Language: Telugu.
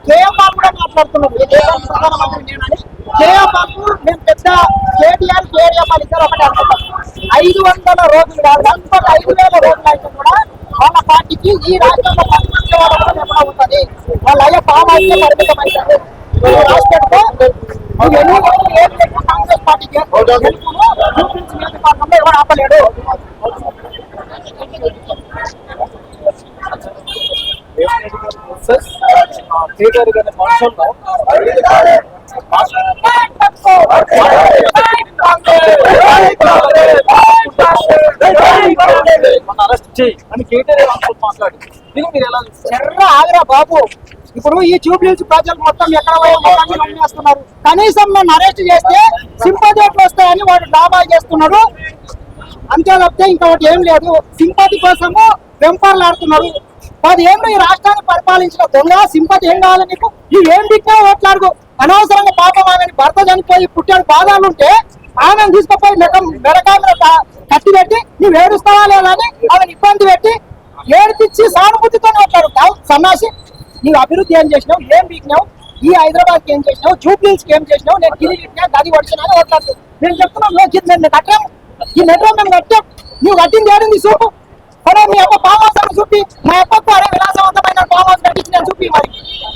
కేఎం బాబు కూడా మాట్లాడుతున్నారు ప్రధానమంత్రి నేనని. కేఎం బాబు మేము పెద్ద కేటీఆర్ కేటీఎం అని ఇద్దరు ఒకటి అనుకుంటాం. 500 రోజులు కాదు, 5,000 రోజులు అయితే కూడా వాళ్ళ పార్టీకి ఈ రాష్ట్రంలో పరిమితం ఎక్కడ ఉంటుంది. వాళ్ళ అయ్యే పామాయిల్ పరిమితం అవుతుంది. రాసి పెడితే నువ్వు ఎన్ని రోజులు ఏం చేసినా కాంగ్రెస్ పార్టీకి నియోజకవర్గంలో ఎవరు ఆపలేడు. ఆగరా బాబు, ఇప్పుడు ఈ జూబ్లీహిల్స్ ప్రజలు మొత్తం ఎక్కడ నమ్మేస్తున్నారు. కనీసం నన్ను అరెస్ట్ చేస్తే సింపతి ఓట్లు వస్తాయని వాడు డాబా చేస్తున్నాడు. అంతే తప్పితే ఇంకొకటి ఏం లేదు. సింపతి కోసము వెంపర్లాడుతున్నారు. 10 ఏళ్ళు ఈ రాష్ట్రాన్ని పరిపాలించిన దొంగ సింపతి ఏం కావాలి నీకు? ఏం దిక్కా ఓట్లాడుకో. అనవసరంగా పాపం ఆమెని భర్త చనిపోయి పుట్టాడు బాధాలుంటే ఆమెను తీసుకుపోయి మెడకాయ కట్టి పెట్టి నువ్వు ఏడుస్తావా లేదా అని ఆమెను ఇబ్బంది పెట్టి ఏడిపించి సానుభూతితో మాట్లాడుతావు. సన్నాసి, నీవు అభివృద్ధి ఏం చేసినావు, ఏం వీకినావు, ఈ హైదరాబాద్కి ఏం చేసినావు, జూబ్లీహిల్స్ కి ఏం చేసినావు, నేను గిరి వీకినా గది వడిచినా అని మాట్లాడుతావు. నేను చెప్తున్నాను కట్టాము, ఈ మెట్రో మేము కట్టాం. నువ్వు కట్టింది ఏడింది చూపు. అరే మీ అప్ప ఫామ్ హౌస్ అని చూపి, మా అప్పకు అరే విలాసవంతమైన ఫామ్ హౌస్ కట్టించి నేను చూపి మరి.